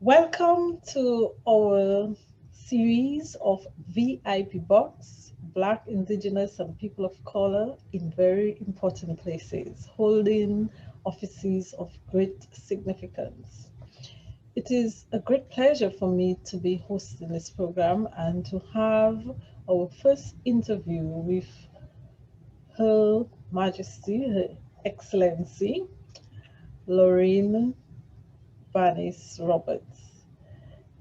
Welcome to our series of VIP Box, Black, Indigenous, and People of Color in very important places, holding offices of great significance. It is a great pleasure for me to be hosting this program and to have our first interview with Her Majesty, Her Excellency, Loreen Bannis-Roberts.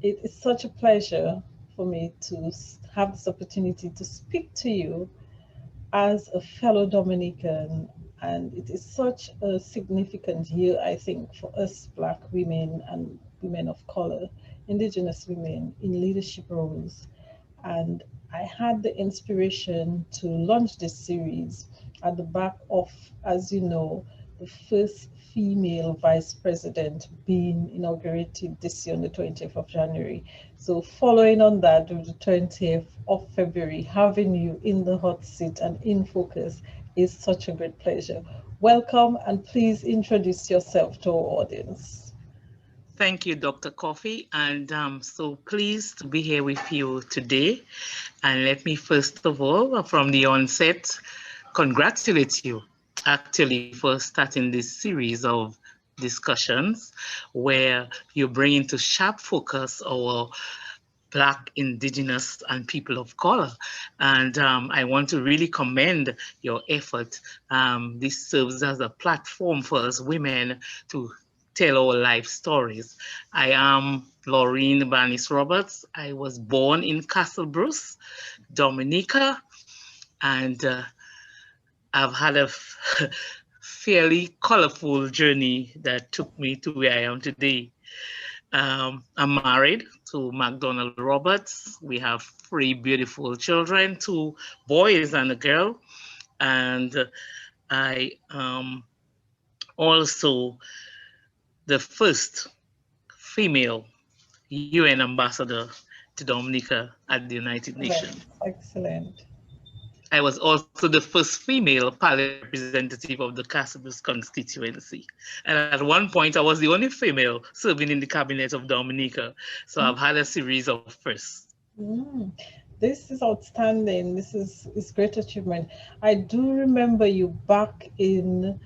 It is such a pleasure for me to have this opportunity to speak to you as a fellow Dominican. And it is such a significant year, I think, for us Black women and women of color, Indigenous women in leadership roles. And I had the inspiration to launch this series at the back of, as you know, the first female vice president being inaugurated this year on the 20th of January. So following on that, with the 20th of February, having you in the hot seat and in focus is such a great pleasure. Welcome, and please introduce yourself to our audience. Thank you, Dr. Coffee, and I'm so pleased to be here with you today. And let me first of all, from the onset, congratulate you actually for starting this series of discussions where you bring into sharp focus our Black, Indigenous, and people of color. And I want to really commend your effort. This serves as a platform for us women to tell our life stories. I am Loreen Bannis-Roberts. I was born in Castle Bruce, Dominica, and I've had a fairly colorful journey that took me to where I am today. I'm married to McDonald Roberts. We have three beautiful children, two boys and a girl. And I am also the first female UN ambassador to Dominica at the United Nations. Excellent. I was also the first female parliament representative of the Casablanca constituency. And at one point, I was the only female serving in the cabinet of Dominica. So I've had a series of firsts. Mm. This is outstanding. This is great achievement. I do remember you back in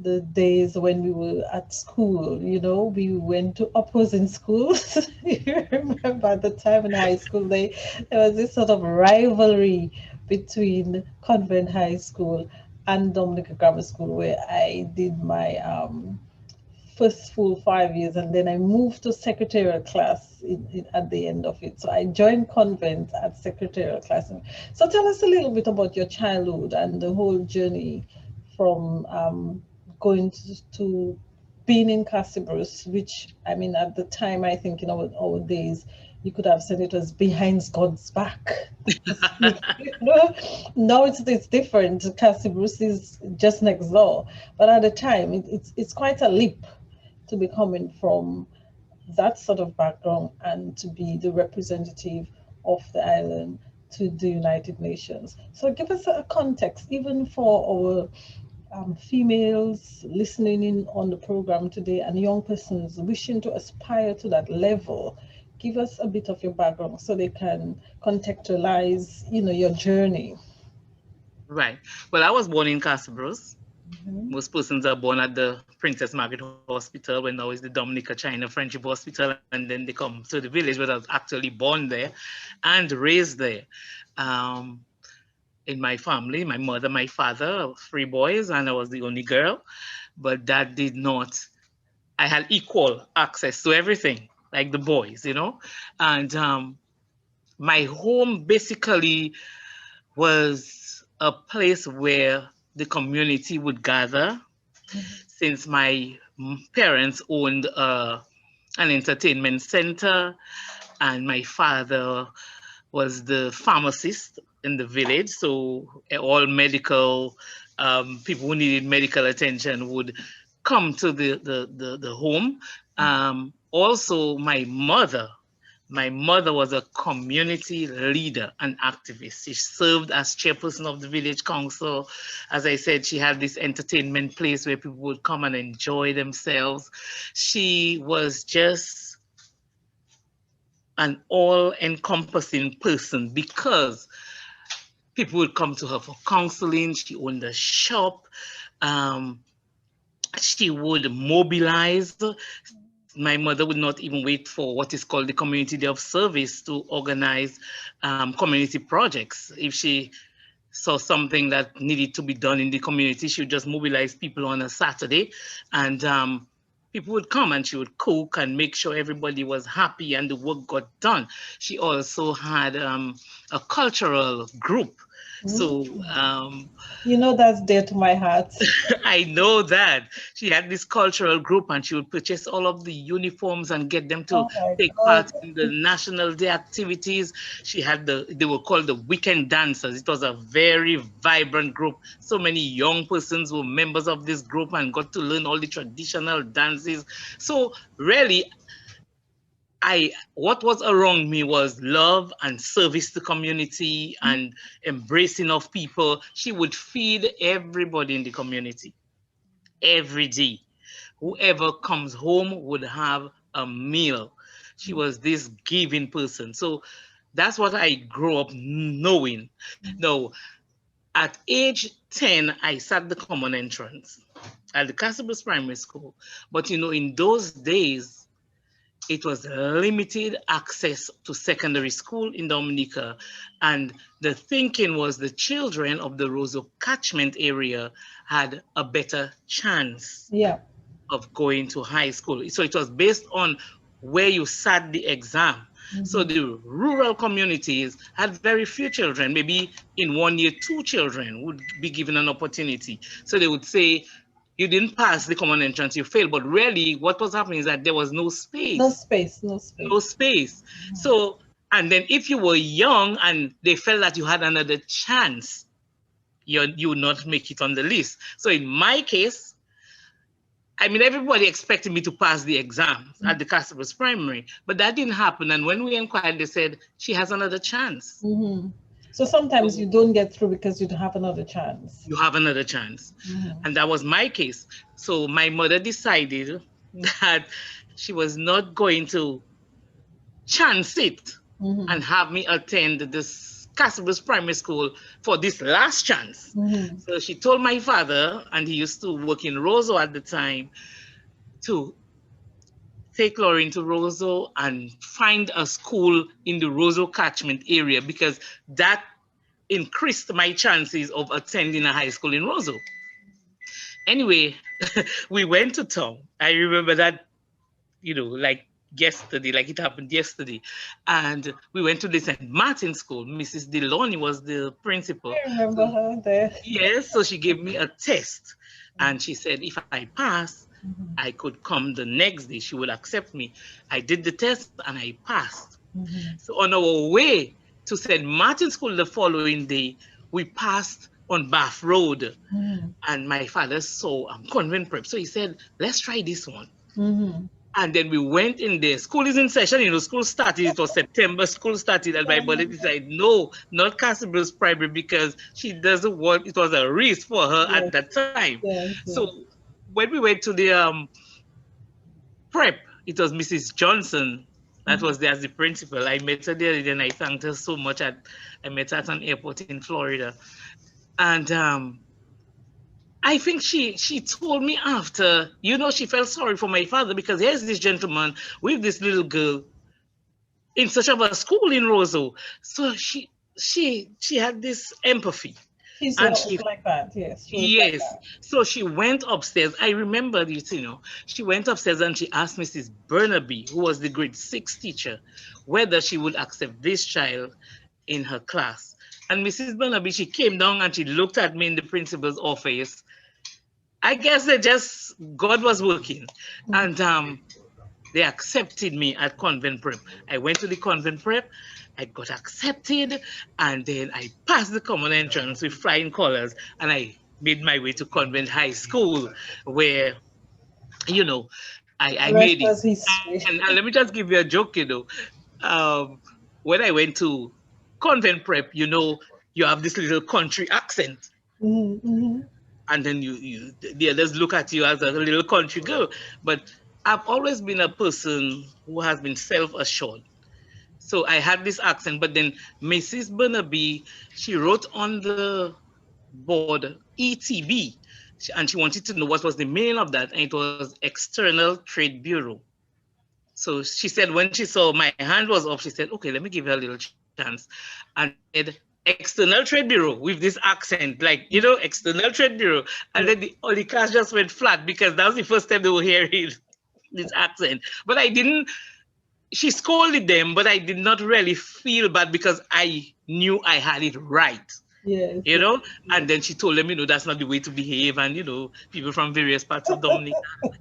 the days when we were at school. You know, we went to opposing schools. You remember at the time in high school, there was this sort of rivalry between Convent High School and Dominica Grammar School, where I did my first full 5 years, and then I moved to secretarial class at the end of it. So I joined convent at secretarial class. So tell us a little bit about your childhood and the whole journey from going to being in Casabras, which I mean at the time I think in our days you could have said it was behind God's back. You know, now it's different. Casabras is just next door, but at the time it's quite a leap to be coming from that sort of background and to be the representative of the island to the United Nations. So give us a context, even for our females listening in on the program today and young persons wishing to aspire to that level. Give us a bit of your background so they can contextualize, your journey. Right. Well, I was born in Casablanca. Mhm. Most persons are born at the Princess Margaret Hospital, when now is the Dominica China Friendship Hospital, and then they come to the village. But I was actually born there and raised there. Um, in my family, my mother, my father, three boys, and I was the only girl. But that did not, I had equal access to everything, like the boys, And my home basically was a place where the community would gather, since my parents owned an entertainment center, and my father was the pharmacist in the village. So all medical people who needed medical attention would come to the home. Also, my mother was a community leader and activist. She served as chairperson of the village council. As I said, she had this entertainment place where people would come and enjoy themselves. She was just an all-encompassing person because people would come to her for counseling. She owned a shop. She would mobilize. My mother would not even wait for what is called the community day of service to organize community projects. If she saw something that needed to be done in the community, she would just mobilize people on a Saturday, and people would come and she would cook and make sure everybody was happy and the work got done. She also had a cultural group. So you know, that's dear to my heart. I know that she had this cultural group and she would purchase all of the uniforms and get them to Oh my take God. part in the National Day activities. She had they were called the weekend dancers. It was a very vibrant group. So many young persons were members of this group and got to learn all the traditional dances. So really, what was around me was love and service to community and embracing of people. She would feed everybody in the community every day. Whoever comes home would have a meal. She was this giving person. So that's what I grew up knowing. Now, at age 10, I sat the common entrance at the Castlebrooks Primary School. But you know, in those days, it was limited access to secondary school in Dominica. And the thinking was the children of the Roseau catchment area had a better chance of going to high school. So it was based on where you sat the exam. So the rural communities had very few children. Maybe in 1 year, 2 children would be given an opportunity. So they would say, you didn't pass the common entrance, you failed. But really, what was happening is that there was no space. No space, no space. No space. So, and then if you were young and they felt that you had another chance, you would not make it on the list. So in my case, I mean, everybody expected me to pass the exam at the Castlebrooks Primary, but that didn't happen. And when we inquired, they said, she has another chance. So sometimes you don't get through because you don't have another chance. You have another chance. And that was my case. So my mother decided that she was not going to chance it and have me attend this Castlebrooks Primary School for this last chance. So she told my father, and he used to work in Roseau at the time, to take Loreen to Roseau and find a school in the Roseau catchment area, because that increased my chances of attending a high school in Roseau. Anyway, we went to town. I remember that, you know, like yesterday, like it happened yesterday. And we went to the St. Martin School. Mrs. Deloney was the principal. I remember her there. Yes, so she gave me a test. And she said, if I pass, I could come the next day. She would accept me. I did the test and I passed. So on our way to St. Martin School the following day, we passed on Bath Road. And my father saw Convent Prep. So he said, let's try this one. And then we went in there. School is in session, you know, school started, it was September, school started, and my mother decided, no, not Castlebrooks Primary, because she doesn't want, it was a risk for her at that time. So when we went to the prep, it was Mrs. Johnson that was there as the principal. I met her there and I thanked her so much. I met her at an airport in Florida. And I think she told me after, you know, she felt sorry for my father, because here's this gentleman with this little girl in such of a school in Roseau. So she had this empathy. She's like that, yes. Yes. Like that. So she went upstairs. I remember this, you know. She went upstairs and she asked Mrs. Burnaby, who was the grade 6 teacher, whether she would accept this child in her class. And Mrs. Burnaby, she came down and she looked at me in the principal's office. I guess God was working. And they accepted me at Convent Prep. I went to the Convent Prep, I got accepted, and then I passed the common entrance with flying colors, and I made my way to Convent High School, where, you know, I made it. And let me just give you a joke, you know. When I went to Convent Prep, you know, you have this little country accent. And then the others look at you as a little country girl. But I've always been a person who has been self-assured. So I had this accent, but then Mrs. Burnaby, she wrote on the board ETB, and she wanted to know what was the meaning of that, and it was External Trade Bureau. So she said when she saw my hand was up, she said, okay, let me give her a little chance. And I said, External Trade Bureau with this accent, like, you know, External Trade Bureau. And then the class just went flat because that was the first time they were hearing this accent. But I didn't, she scolded them, but I did not really feel bad because I knew I had it right. Yes. You know, and then she told them, you know, that's not the way to behave, and you know, people from various parts of Dominica,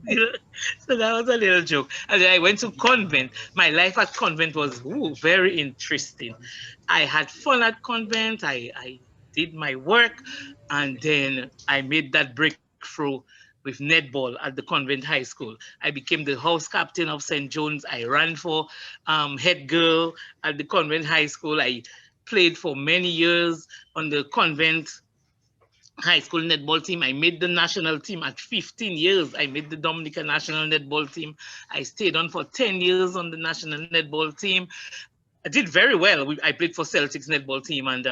you know, so that was a little joke. And then I went to convent. My life at convent was very interesting. I had fun at convent. I did my work, and then I made that breakthrough with netball at the convent high school. I became the house captain of St. John's. I ran for head girl at the convent high school. I played for many years on the convent high school netball team. I made the national team at 15 years. I made the Dominica national netball team. I stayed on for 10 years on the national netball team. I did very well. I played for Celtics netball team, and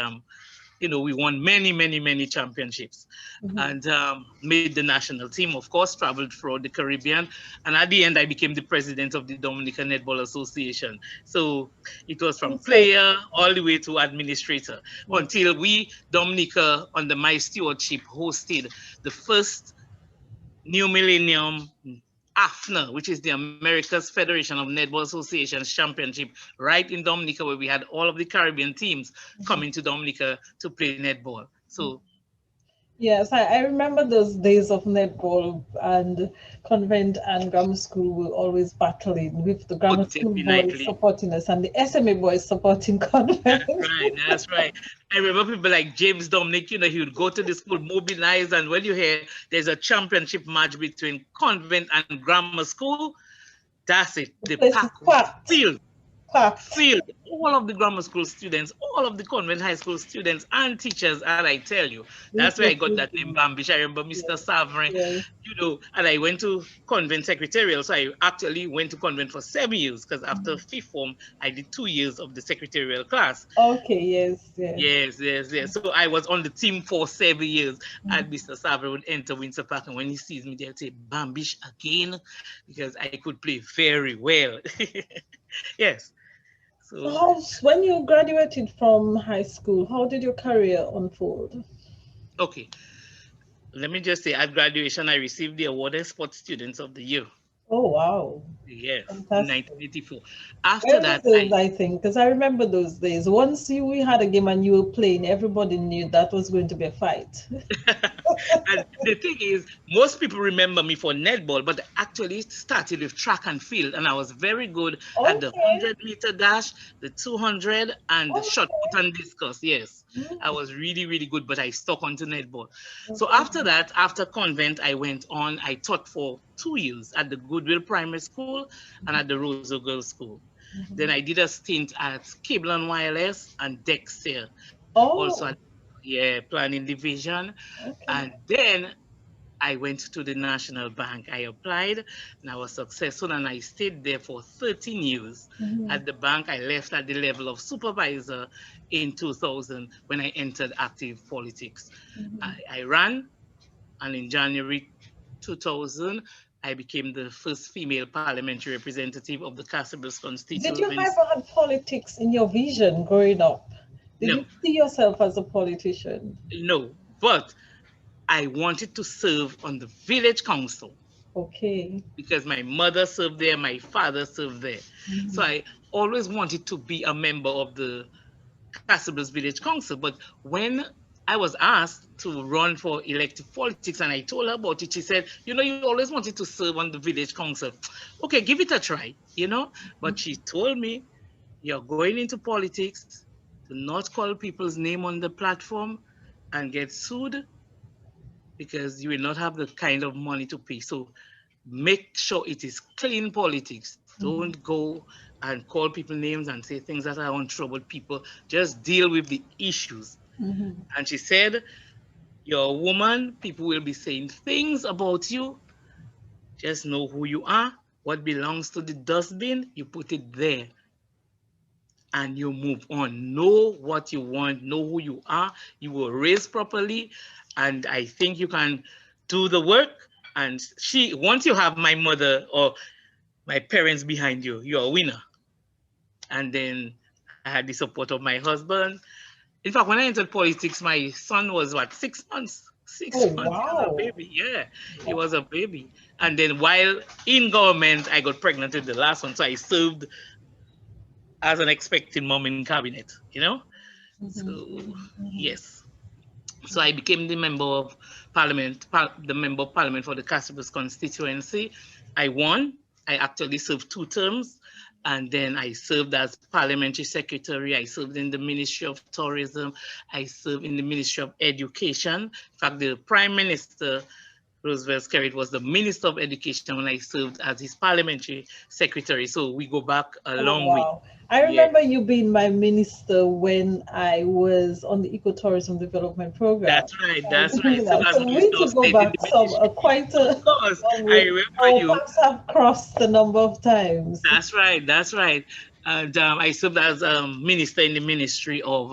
you know, we won many championships, and made the national team, of course, traveled throughout the Caribbean. And at the end, I became the president of the Dominica Netball Association. So it was from player all the way to administrator until we, Dominica, under my stewardship, hosted the first New Millennium AFNA, which is the America's Federation of Netball Associations Championship, right in Dominica, where we had all of the Caribbean teams coming to Dominica to play netball. So yes, I remember those days of netball, and convent and grammar school were always battling with the grammar put it school boys politely. supporting us and the SMA boys supporting convent. That's right. I remember people like James Dominic, you know, he would go to the school, mobilize, and when you hear there's a championship match between convent and grammar school, that's it. The The pack place is was packed, filled. packed. Filled. All of the grammar school students, all of the convent high school students and teachers, and I tell you, This that's where I was got that name really, Bambish. I remember yes, Mr. Savrin, yes. you know, and I went to convent secretarial. So I actually went to convent for 7 years because after fifth form, I did 2 years of the secretarial class. Okay, yes, yes. Yes. So I was on the team for 7 years, and Mhm. Mr. Savre would enter Windsor Park, and when he sees me, they'll say, Bambish again, because I could play very well. Yes. So So, when you graduated from high school, how did your career unfold? okay. Let me just say, at graduation, I received the award as Sports Students of the Year. Oh, wow. Yes, in Fantastic. 1984. After Well that, deserved, I think, because I remember those days. Once we had a game and you were playing, everybody knew that was going to be a fight. and the thing is, most people remember me for netball, but I actually started with track and field, and I was very good at the Okay, 100-meter dash, the 200, and the shot okay. put and discus. Yes, Mm, I was really good, but I stuck onto netball. So okay. after that, after convent, I went on. I taught for 2 years at the Goodwill Primary School and at the Roseau Girls School. Then I Mhm. did a stint at Cable and Wireless and Dexter, also at, Oh, yeah, planning division. okay. And then I went to the National Bank. I applied and I was successful, and I stayed there for 13 years. Mhm. At the bank, I left at the level of supervisor in 2000 when I entered active politics. Mhm. I ran, and in January 2000, I became the first female parliamentary representative of the Castlebrooks Did you constituency. ever have politics in your vision growing up? Did No, you see yourself as a politician? no, but I wanted to serve on the village council Okay. because my mother served there, my father served there. So Mhm. I always wanted to be a member of the Castlebrooks Village Council. But when I was asked to run for elective politics and I told her about it, she said, you know, you always wanted to serve on the village council. Okay, give it a try, you know. But she told me, you're going into politics to not call people's name on the platform and get sued because you will not have the kind of money to pay. So make sure it is clean politics. Don't Mhm. go and call people names and say things that are untroubled people. Just deal with the issues. Mhm. And she said, you're a woman, people will be saying things about you. Just know who you are. What belongs to the dustbin, you put it there. and you move on. Know what you want, know who you are, you were raised properly, and I think you can do the work. And once you have my mother or my parents behind you, you're a winner. And then I had the support of my husband. In fact, when I entered politics, my son was what, 6 months? Six Oh, months, he was a wow. baby. Yeah, he was a baby. And then while in government, I got pregnant with the last one. So I served as an expecting mom in cabinet, you know? Mhm, So, mhm, mhm. yes. So I became the member of parliament, the member of parliament for the Casabas constituency. I won. I actually served 2 terms. And then I served as parliamentary secretary. I served in the Ministry of Tourism. I served in the Ministry of Education. In fact, the Prime Minister, Roosevelt Skerrit, was the Minister of Education when I served as his parliamentary secretary. So we go back a Oh, long way. wow. I Yeah. remember you being my minister when I was on the Ecotourism Development Program. That's right. I That's right. remember So that. as So we need Minister to of go State in back the some ministry, quite of a course, long I way. remember Our you. paths have crossed a number of times. That's right. That's right. And I served as minister in the Ministry of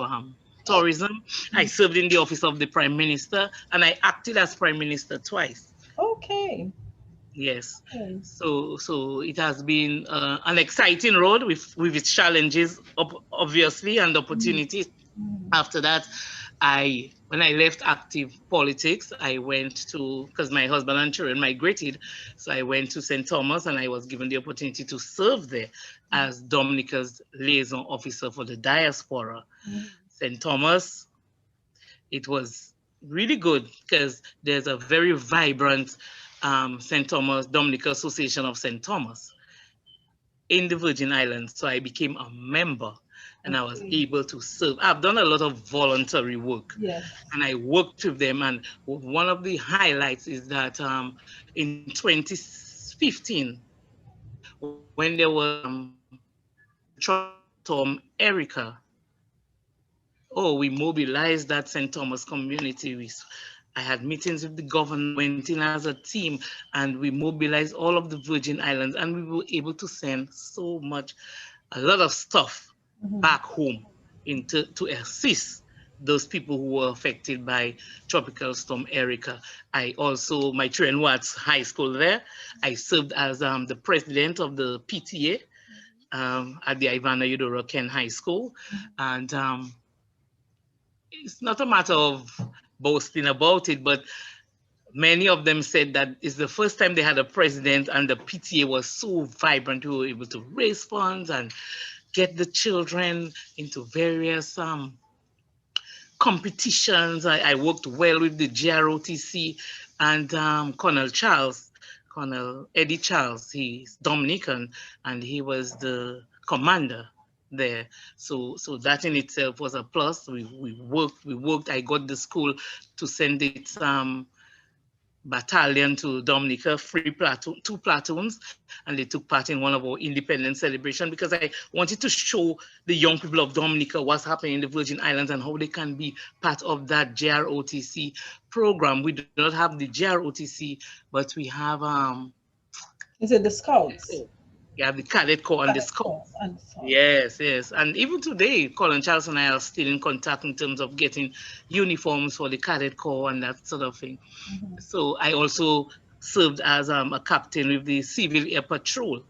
Tourism. I served in the office of the Prime Minister, and I acted as Prime Minister twice. Okay. Yes. Okay. So it has been an exciting road with its challenges, obviously, and Mhm, opportunities. mhm. After that, when I left active politics, I went to, because my husband and children migrated, so I went to St. Thomas and I was given the opportunity to serve there as Dominica's liaison officer for the diaspora. Mhm. St. Thomas, it was really good because there's a very vibrant St. Thomas Dominica Association of St. Thomas in the Virgin Islands. So I became a member and I was Okay. able to serve. I've done a lot of voluntary work Yes. and I worked with them. And one of the highlights is that in 2015, when there was Tropical Storm Erica, oh, we mobilized that St. Thomas community. I had meetings with the governor, went in as a team, and we mobilized all of the Virgin Islands, and we were able to send a lot of stuff Mhm. back home to assist those people who were affected by Tropical Storm Erica. My children were at high school there. I served as the president of the PTA at the Ivana Eudora Ken High School. And it's not a matter of boasting about it, but many of them said that it's the first time they had a president and the PTA was so vibrant. We were able to raise funds and get the children into various competitions. I worked well with the GROTC and Colonel Eddie Charles. He's Dominican and he was the commander there. So that in itself was a plus. We worked. I got the school to send its battalion to Dominica, 2 platoons, and they took part in one of our independence celebration because I wanted to show the young people of Dominica what's happening in the Virgin Islands and how they can be part of that GROTC program. We do not have the GROTC, but we have Is it the Scouts? the Cadet Corps and the Cadet Scouts. Corps and Scouts. Yes, yes. And even today, Colin Charles and I are still in contact in terms of getting uniforms for the Cadet Corps and that sort of thing. Mhm. So I also served as a captain with the Civil Air Patrol,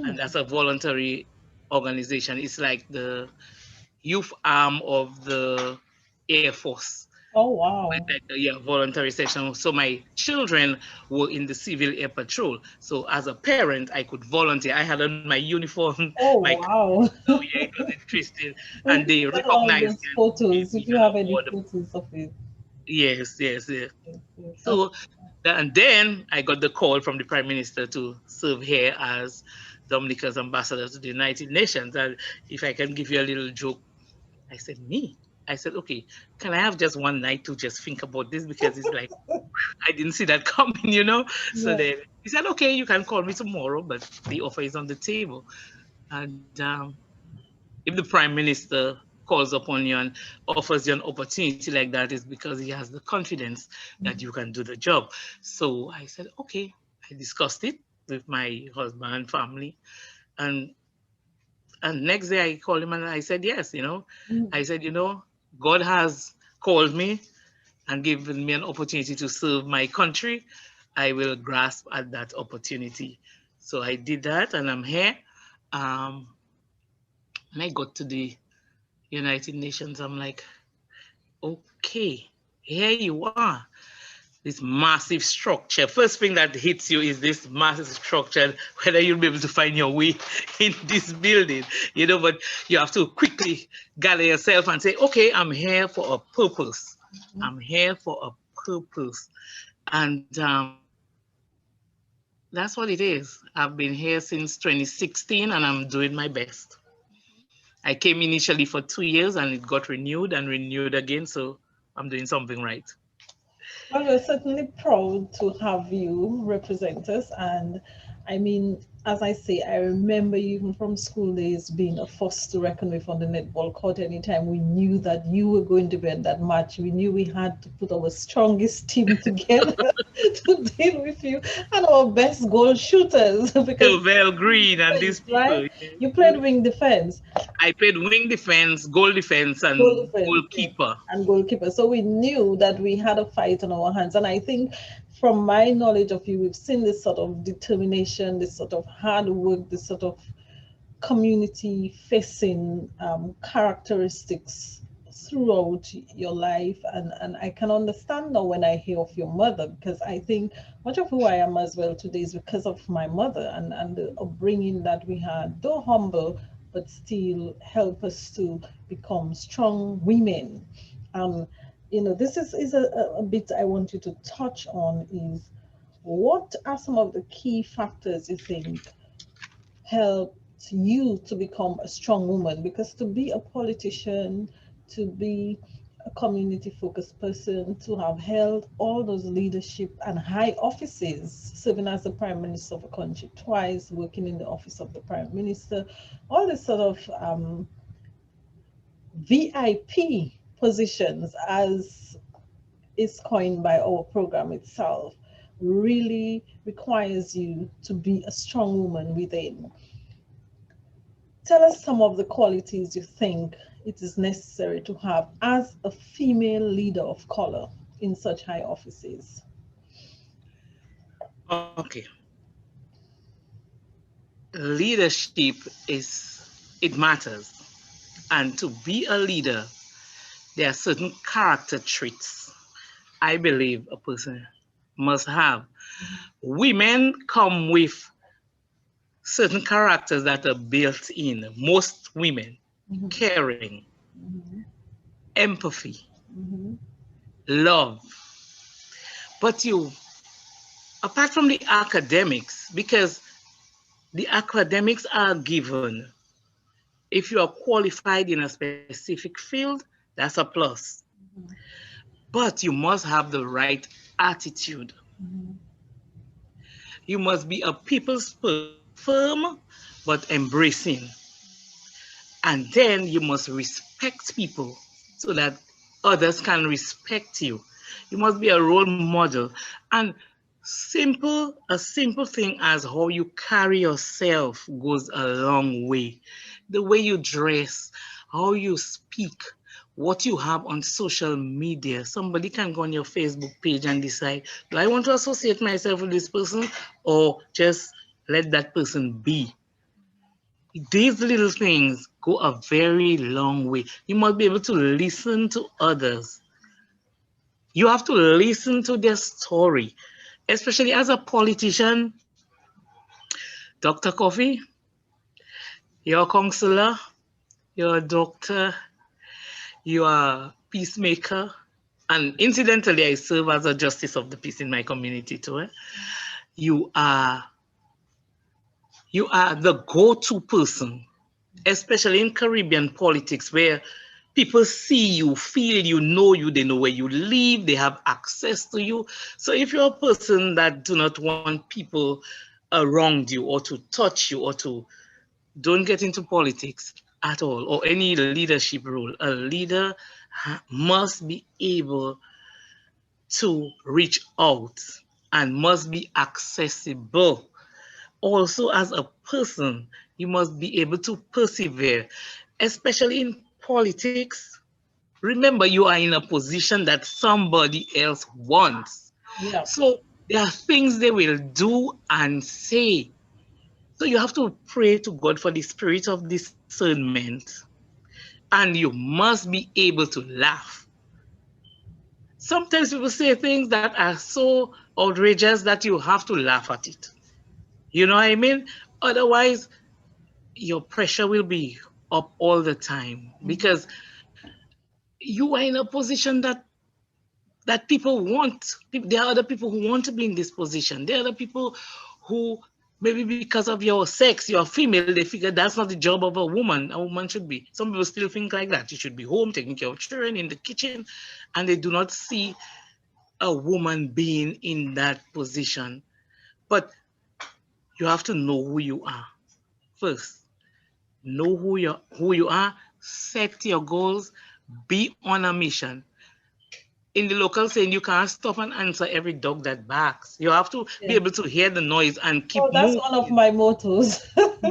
and Mm. that's a voluntary organization. It's like the youth arm of the Air Force. Oh, wow. Like voluntary section. So my children were in the Civil Air Patrol. So as a parent, I could volunteer. I had on my uniform, Oh, my wow. so yeah, it was interesting, We and need they to get all recognized those me and gave photos me if you an have any award. photos of it. Yes, yes, yes. Yes, yes, that's So, and then I got the call from the Prime Minister to serve here as Dominica's ambassador to the United Nations. And if I can give you a little joke, I said, me? I said, okay, can I have just one night to just think about this? Because it's like, I didn't see that coming. So yeah. then he said, okay, you can call me tomorrow, but the offer is on the table. And if the Prime Minister calls upon you and offers you an opportunity like that, is because he has the confidence that you can do the job. So I said, okay. I discussed it with my husband and family, and And next day I called him and I said, yes, Mm. I said, God has called me and given me an opportunity to serve my country. I will grasp at that opportunity. So I did that and I'm here. And I got to the United Nations. I'm like, okay, here you are. This massive structure. First thing that hits you is this massive structure, whether you'll be able to find your way in this building, but you have to quickly gather yourself and say, okay, I'm here for a purpose. I'm here for a purpose. And that's what it is. I've been here since 2016 and I'm doing my best. I came initially for 2 years and it got renewed and renewed again. So I'm doing something right. Well, we're certainly proud to have you represent us. And I mean, as I say, I remember you even from school days being a force to reckon with on the netball court. Anytime we knew that you were going to be in that match, we knew we had to put our strongest team together to deal with you and our best goal shooters. Because, Well, Green and these right? people. You played wing defense. I played wing defense, goal defense, Goal and defense, yeah, goalkeeper. and goalkeeper. So we knew that we had a fight on our hands. And I think from my knowledge of you, we've seen this sort of determination, this sort of hard work, this sort of community facing characteristics throughout your life. And I can understand now when I hear of your mother, because I think much of who I am as well today is because of my mother and the upbringing that we had, though humble, but still help us to become strong women. Um, this is a bit I want you to touch on is what are some of the key factors you think helped you to become a strong woman? Because to be a politician, to be a community focused person, to have held all those leadership and high offices, serving as the prime minister of a country twice, working in the office of the prime minister, all this sort of VIP positions, as is coined by our program itself, really requires you to be a strong woman within. Tell us some of the qualities you think it is necessary to have as a female leader of color in such high offices. Okay. Leadership it matters. And to be a leader, there are certain character traits I believe a person must have. Women come with certain characters that are built in. Most women, Mhm, caring, mhm, empathy, mhm, love. But apart from the academics, because the academics are given, if you are qualified in a specific field, that's a plus. mhm, But you must have the right attitude. mhm, You must be a people's person, firm but embracing. And then you must respect people so that others can respect you. You must be a role model. And a simple thing as how you carry yourself goes a long way. The way you dress, how you speak, what you have on social media. Somebody can go on your Facebook page and decide, do I want to associate myself with this person or just let that person be? These little things go a very long way. You must be able to listen to others. You have to listen to their story, especially as a politician. Dr. Coffee, you're a counselor, you're a doctor, you are a peacemaker, and incidentally, I serve as a justice of the peace in my community too. You are the go-to person, especially in Caribbean politics, where people see you, feel you, know you, they know where you live, they have access to you. So if you're a person that do not want people around you or to touch you or to don't get into politics at all or any leadership role, a leader must be able to reach out and must be accessible. also as a person, you must be able to persevere, especially in politics. Remember, you are in a position that somebody else wants. Yeah. So there are things they will do and say. So you have to pray to God for the spirit of discernment, and you must be able to laugh. Sometimes people say things that are so outrageous that you have to laugh at it. You know what I mean? Otherwise, your pressure will be up all the time Mhm. because you are in a position that people want. There are other people who want to be in this position. There are other people who, maybe because of your sex, you're female, they figure that's not the job of a woman. A woman should be. Some people still think like that. You should be home taking care of children in the kitchen, and they do not see a woman being in that position. But you have to know who you are first. Know who you are, set your goals, be on a mission. In the local saying, you can't stop and answer every dog that barks. You have to be Yeah. able to hear the noise and Oh, keep that's one of moving. my mottos.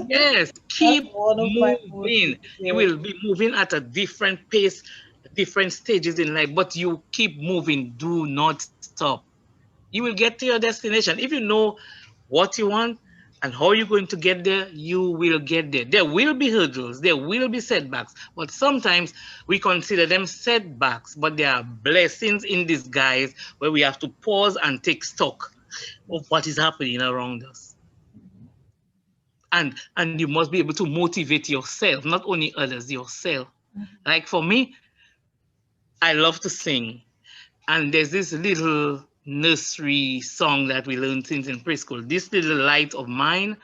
Yes, That's keep one of my moving. mottos. You Yeah. will be moving at a different pace, different stages in life, but you keep moving. Do not stop. You will get to your destination. If you know what you want and how you're going to get there, you will get there. There will be hurdles, there will be setbacks, but sometimes we consider them setbacks, but they are blessings in disguise where we have to pause and take stock of what is happening around us. And you must be able to motivate yourself, not only others, yourself. Like for me, I love to sing. And there's this little nursery song that we learned since in preschool. This little light of mine,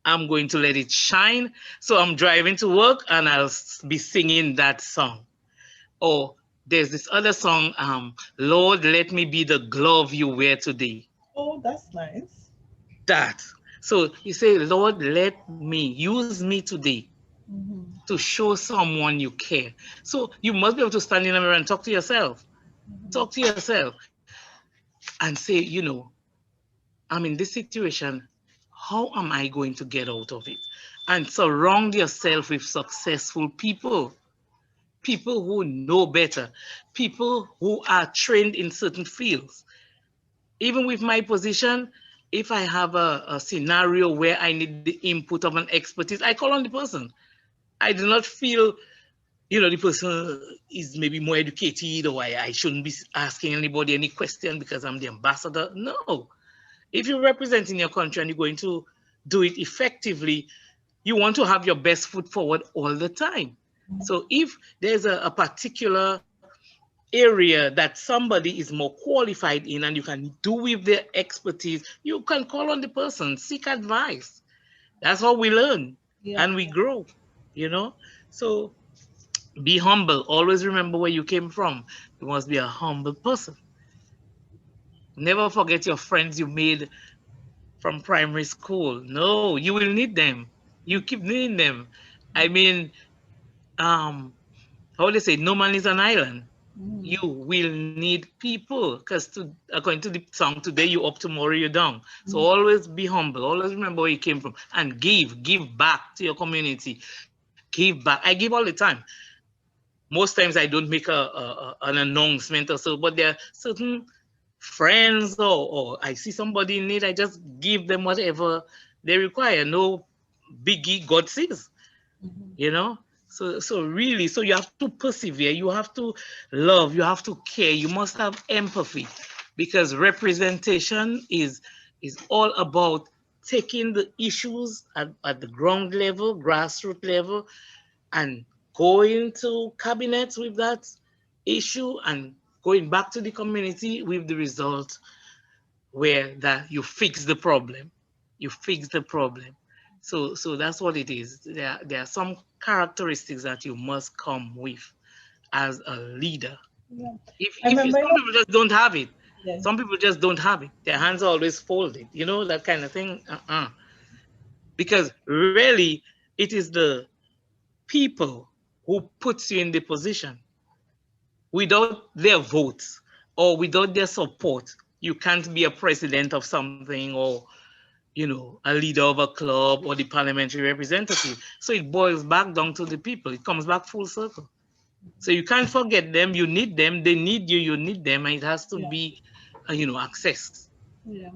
I'm going to let it shine. So I'm driving to work and I'll be singing that song. Or there's this other song, Lord, let me be the glove you wear today. Oh, that's nice. That. So you say, Lord, let me, use me today Mhm. to show someone you care. So you must be able to stand in a mirror and talk to yourself. Talk to yourself and say, I'm in this situation. How am I going to get out of it? And surround yourself with successful people, people who know better, people who are trained in certain fields. Even with my position, if I have a scenario where I need the input of an expertise, I call on the person. I do not feel, the person is maybe more educated or I shouldn't be asking anybody any question because I'm the ambassador. No. If you're representing your country and you're going to do it effectively, you want to have your best foot forward all the time. So if there's a particular area that somebody is more qualified in and you can do with their expertise, you can call on the person, seek advice. That's how we learn Yeah. and we grow, you know? So be humble. Always remember where you came from. You must be a humble person. Never forget your friends you made from primary school. No, you will need them. You keep needing them. I mean, how they say, no man is an island. You will need people because according to the song, today you up, tomorrow you're down. So always be humble. Always remember where you came from and give back to your community. Give back. I give all the time. Most times I don't make an announcement or so, but there are certain friends or I see somebody in need, I just give them whatever they require. No biggie, God sees, you know. So really, so you have to persevere, you have to love, you have to care, you must have empathy, because representation is all about taking the issues at the ground level, grassroots level, and going to cabinets with that issue and going back to the community with the result where that you fix the problem. You fix the problem. So that's what it is. There are some characteristics that you must come with as a leader. Yeah. If I if remember. some people just don't have it, Yeah. some people just don't have it. Their hands are always folded. You know that kind of thing. Because really, it is the people who puts you in the position. Without their votes or without their support, you can't be a president of something or you know, a leader of a club or the parliamentary representative. So it boils back down to the people. It comes back full circle. So you can't forget them. You need them. They need you. You need them. And it has to Yeah. be, you know, access. Yeah.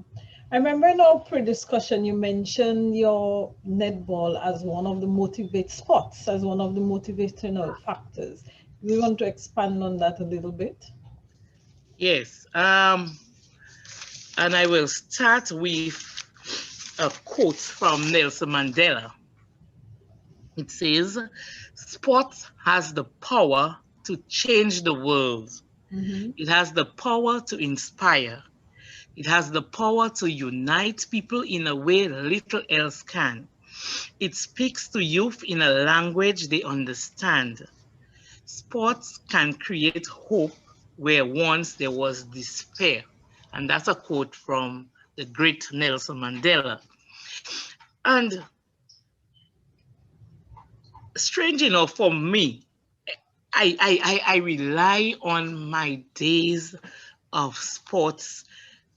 I remember in our pre-discussion, you mentioned your netball as one of the motivate spots, as one of the motivational factors. Do you want to expand on that a little bit? Yes. And I will start with a quote from Nelson Mandela. It says, "Sports has the power to change the world. Mm-hmm. It has the power to inspire. It has the power to unite people in a way little else can. It speaks to youth in a language they understand. Sports can create hope where once there was despair." And that's a quote from the great Nelson Mandela. And strange enough for me, I rely on my days of sports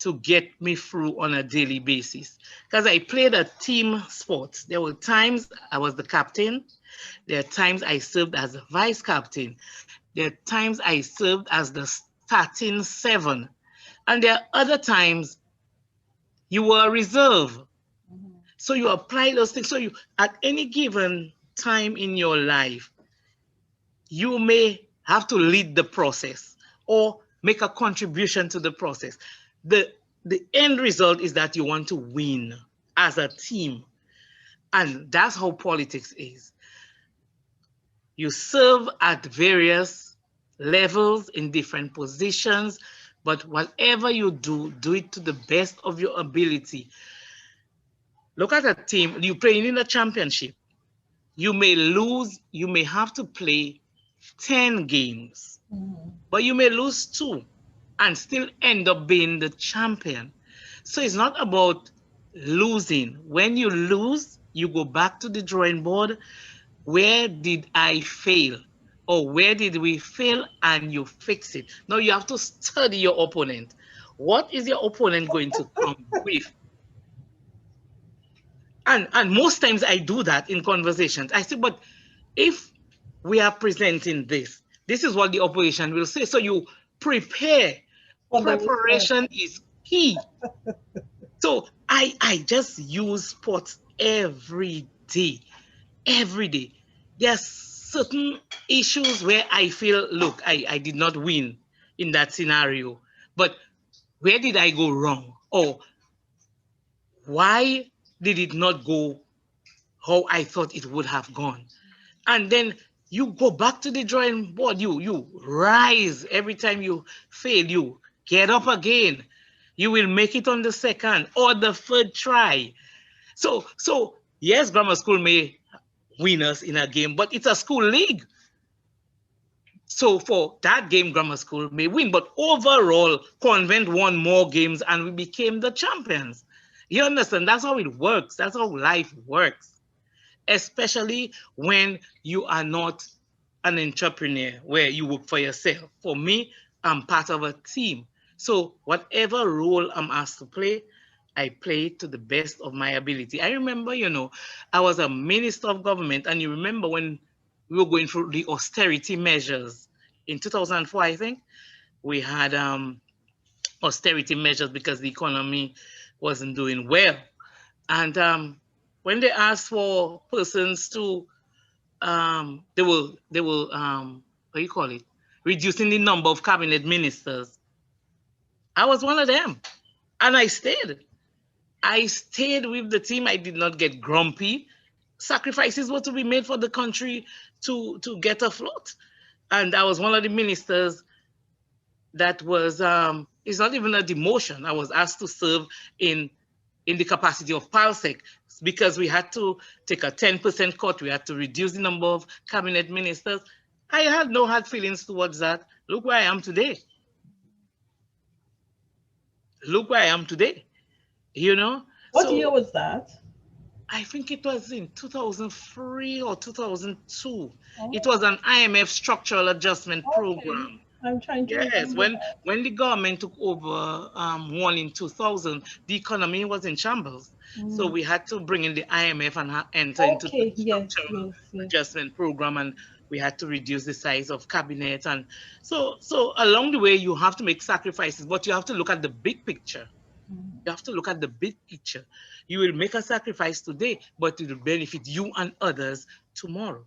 to get me through on a daily basis. Because I played a team sport. There were times I was the captain. There are times I served as a vice captain. There are times I served as the starting seven. And there are other times you were a reserve. Mm-hmm. So you apply those things. So you, at any given time in your life, you may have to lead the process or make a contribution to the process. The, the end result is that you want to win as a team. And that's how politics is. You serve at various levels in different positions, but whatever you do, do it to the best of your ability. Look at a team, you play in a championship. You may lose, you may have to play 10 games, Mm-hmm. but you may lose 2 and still end up being the champion. So it's not about losing. When you lose, you go back to the drawing board. Where did I fail? Or where did we fail? And you fix it. Now you have to study your opponent. What is your opponent going to come with? And most times I do that in conversations. I say, but if we are presenting this, this is what the opposition will say. So you prepare. For the response. Preparation is key. So I just use sports every day. Every day. There are certain issues where I feel, look, I did not win in that scenario. But where did I go wrong? Or why did it not go how I thought it would have gone? And then you go back to the drawing board. You rise every time you fail. You get up again. You will make it on the second or the third try. So yes, grammar school may win us in a game, but it's a school league. So for that game, grammar school may win, but overall, convent won more games and we became the champions. You understand? That's how it works. That's how life works, especially when you are not an entrepreneur where you work for yourself. For me, I'm part of a team. So whatever role I'm asked to play, I play to the best of my ability. I remember, I was a minister of government, and you remember when we were going through the austerity measures in 2004, I think, we had austerity measures because the economy wasn't doing well. And when they asked for persons to, they will what do you call it, reducing the number of cabinet ministers. I was one of them, and I stayed. I stayed with the team. I did not get grumpy. Sacrifices were to be made for the country to get afloat, and I was one of the ministers that was. It's not even a demotion. I was asked to serve in the capacity of PALSEC because we had to take a 10% cut. We had to reduce the number of cabinet ministers. I had no hard feelings towards that. Look where I am today. Look where I am today. What year So was that? I think it was in 2003 or 2002. It Oh, was an IMF structural adjustment okay. program. I'm trying to Yes, remember that. when the government took over one in 2000, the economy was in shambles. So Mm. we had to bring in the IMF and enter into the Okay, yes, structural yes, yes. adjustment program, and we had to reduce the size of cabinet. And so along the way, you have to make sacrifices, but you have to look at the big picture. Mm. You have to look at the big picture. You will make a sacrifice today, but it will benefit you and others tomorrow.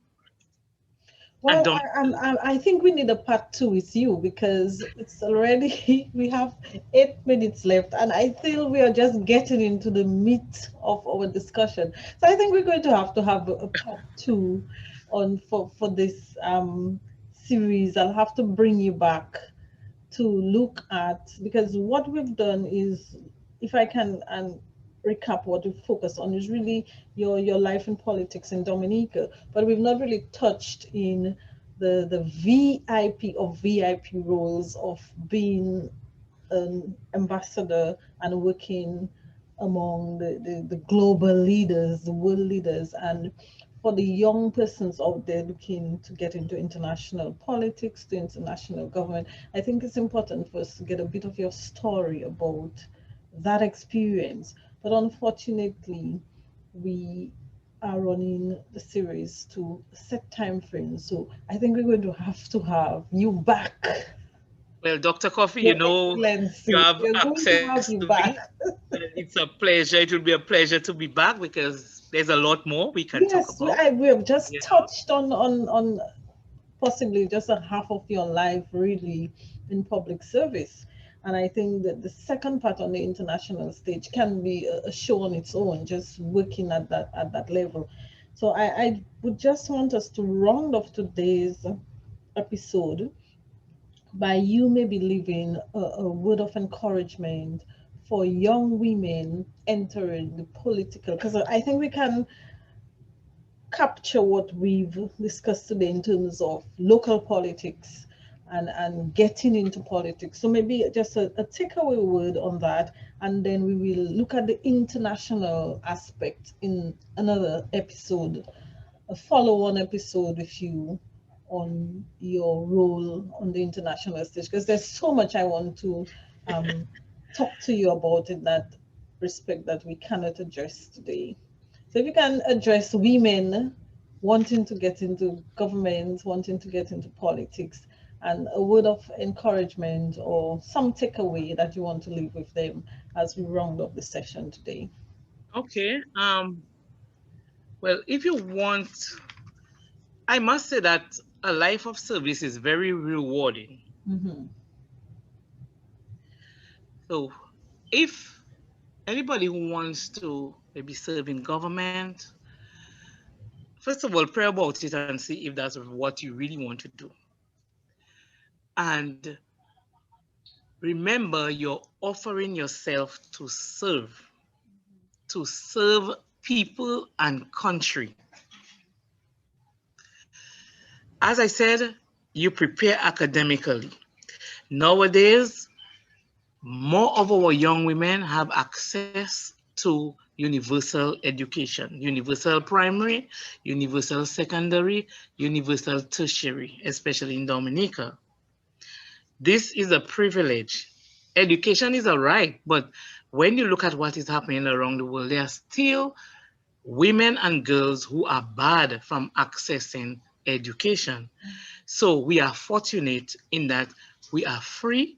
And Well, I think we need a part two with you because it's already, we have 8 minutes left, and I feel we are just getting into the meat of our discussion. So I think we're going to have a part two on for this series. I'll have to bring you back to look at, because what we've done is, if I can recap, what we focus on is really your life in politics in Dominica, but we've not really touched in the VIP of VIP roles of being an ambassador and working among the global leaders, the world leaders, and for the young persons out there looking to get into international politics, to international government. I think it's important for us to get a bit of your story about that experience. But unfortunately, we are running the series to set time frames. So I think we're going to have you back, well, Dr. Coffee, Your you Excellency. have We're going to access have you to me. back. It's a pleasure. It will be a pleasure to be back because there's a lot more we can talk Yes, about. we have just You touched on possibly just a half of your life really in public service. And I think that the second part on the international stage can be a show on its own, just working at that level. So I would just want us to round off today's episode by you maybe leaving a word of encouragement for young women entering the political, because I think we can capture what we've discussed today in terms of local politics and getting into politics. So maybe just a takeaway word on that, and then we will look at the international aspect in another episode, a follow-on episode with you on your role on the international stage, because there's so much I want to um, talk to you about in that respect that we cannot address today. So if you can address women wanting to get into government, wanting to get into politics, and a word of encouragement or some takeaway that you want to leave with them as we round up the session today. okay. Well, if you want, I must say that a life of service is very rewarding. Mm-hmm. So if anybody who wants to maybe serve in government, first of all, pray about it and see if that's what you really want to do. And remember, you're offering yourself to serve people and country. As I said, you prepare academically. Nowadays, more of our young women have access to universal education, universal primary, universal secondary, universal tertiary, especially in Dominica. This is a privilege. Education is a right, but when you look at what is happening around the world, there are still women and girls who are barred from accessing education. So we are fortunate in that we are free,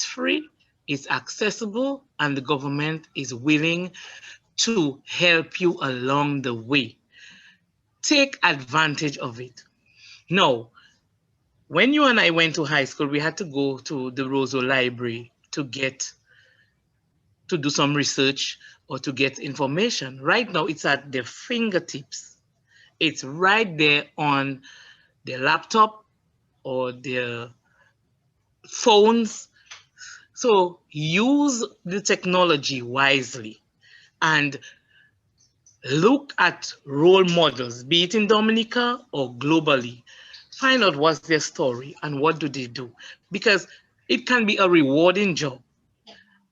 free, it's accessible, and the government is willing to help you along the way. Take advantage of it. Now, when you and I went to high school, we had to go to the Roseau Library to do some research or to get information. Right now, it's at their fingertips. It's right there on their laptop or their phones. So use the technology wisely and look at role models, be it in Dominica or globally. Find out what's their story and what do they do, because it can be a rewarding job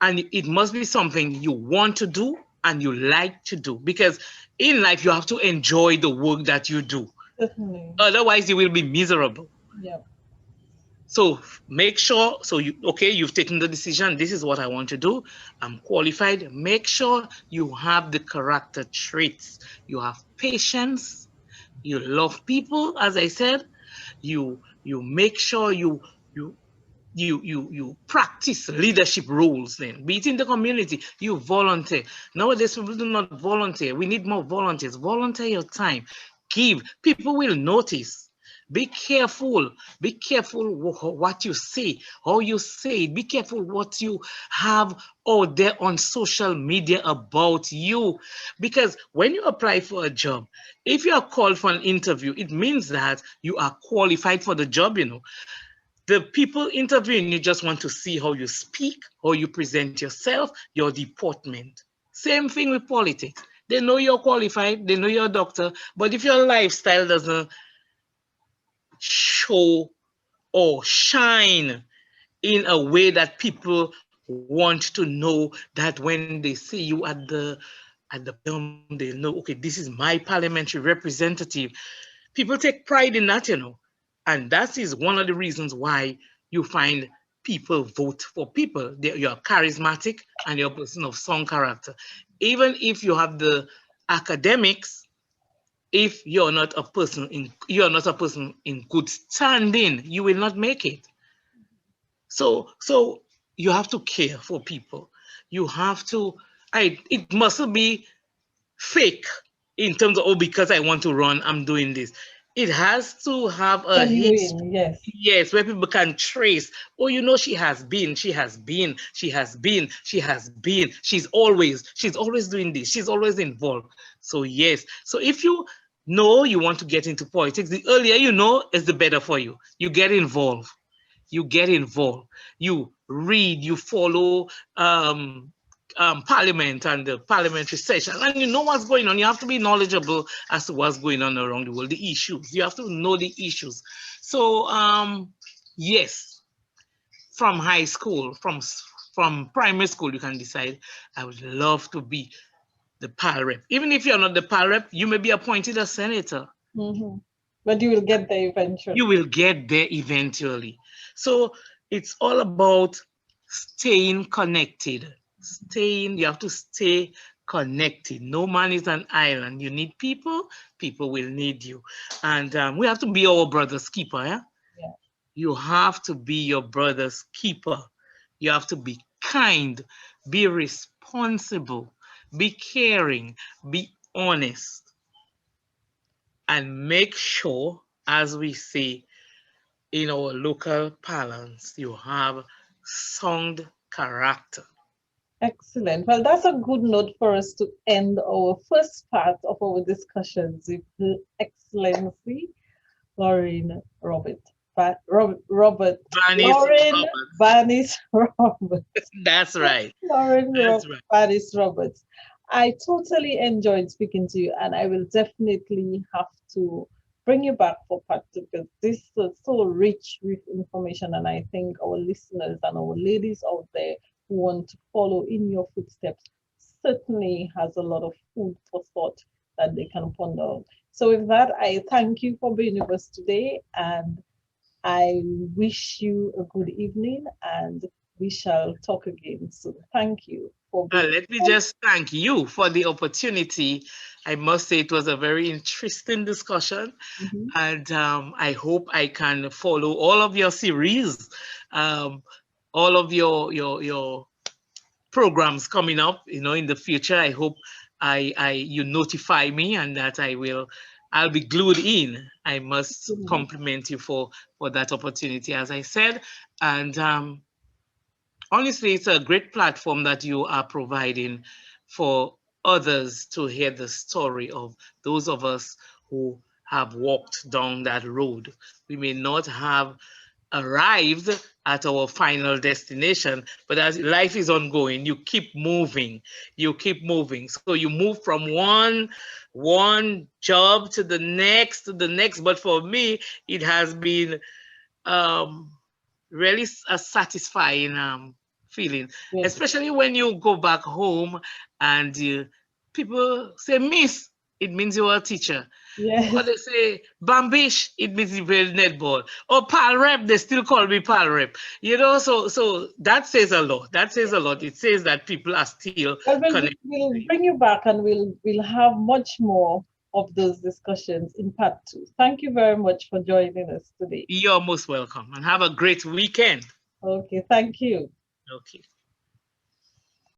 and it must be something you want to do and you like to do, because in life you have to enjoy the work that you do. Certainly. Otherwise you will be miserable. Yeah. So make sure, so you've taken the decision, this is what I want to do, I'm qualified. Make sure you have the character traits. You have patience, you love people, as I said, you make sure you practice leadership roles, then be it in the community, you volunteer. Nowadays people do not volunteer. We need more volunteers. Volunteer your time, give. People will notice. Be careful. Be careful what you say, how you say it. Be careful what you have out there on social media about you. Because when you apply for a job, if you are called for an interview, it means that you are qualified for the job, The people interviewing you just want to see how you speak, how you present yourself, your deportment. Same thing with politics. They know you're qualified, they know you're a doctor, but if your lifestyle doesn't show or shine in a way that people want to know, that when they see you at the podium, they know, okay, this is my parliamentary representative. People take pride in that. And that is one of the reasons why you find people vote for people. You're charismatic and you're a person of strong character. Even if you have the academics, if you're not a person in good standing, you will not make it. So you have to care for people. You have to. It mustn't be fake in terms of, oh, because I want to run, I'm doing this. It has to have a history. Genuine, yes. Yes, where people can trace. Oh, she has been, she has been, she has been, she has been. She's always doing this. She's always involved. So yes. So if you know you want to get into politics, the earlier you know is the better for you. You get involved. You get involved. You read. You follow Parliament and the parliamentary session, and you know what's going on. You have to be knowledgeable as to what's going on around the world, the issues. You have to know the issues. So yes, from high school, from primary school, you can decide, I would love to be the PAL rep. Even if you're not the PAL rep, you may be appointed a senator. But you will get there eventually. You will get there eventually. So it's all about staying connected. You have to stay connected. No man is an island. You need people, people will need you. And we have to be our brother's keeper. Yeah? You have to be your brother's keeper. You have to be kind, be responsible, be caring, be honest, and make sure, as we say in our local parlance, you have sound character. Excellent. Well, that's a good note for us to end our first part of our discussions with Her Excellency Loreen Loreen Bannis-Roberts. That's right. Loreen Bannis-Roberts. I totally enjoyed speaking to you, and I will definitely have to bring you back for part 2, because this is so rich with information, and I think our listeners and our ladies out there who want to follow in your footsteps certainly has a lot of food for thought that they can ponder on. So with that, I thank you for being with us today, and I wish you a good evening, and we shall talk again soon. Thank you. Let me just thank you for the opportunity. I must say it was a very interesting discussion, and I hope I can follow all of your series, all of your programs coming up. In the future. I hope you notify me, and that I'll be glued in. I must compliment you for that opportunity, as I said, and honestly, it's a great platform that you are providing for others to hear the story of those of us who have walked down that road. We may not have arrived at our final destination, but as life is ongoing, you keep moving. So you move from one job to the next. But for me, it has been really a satisfying feeling, especially when you go back home and people say, Miss, it means you're a teacher. Yes. Or they say Bambish, it means he played netball. Or Pal Rep, they still call me Pal Rep. You know, so that says a lot. That says a lot. It says that people are still Well, connected we'll to you. bring you back and we'll have much more of those discussions in part 2. Thank you very much for joining us today. You're most welcome and have a great weekend. Okay, thank you. Okay.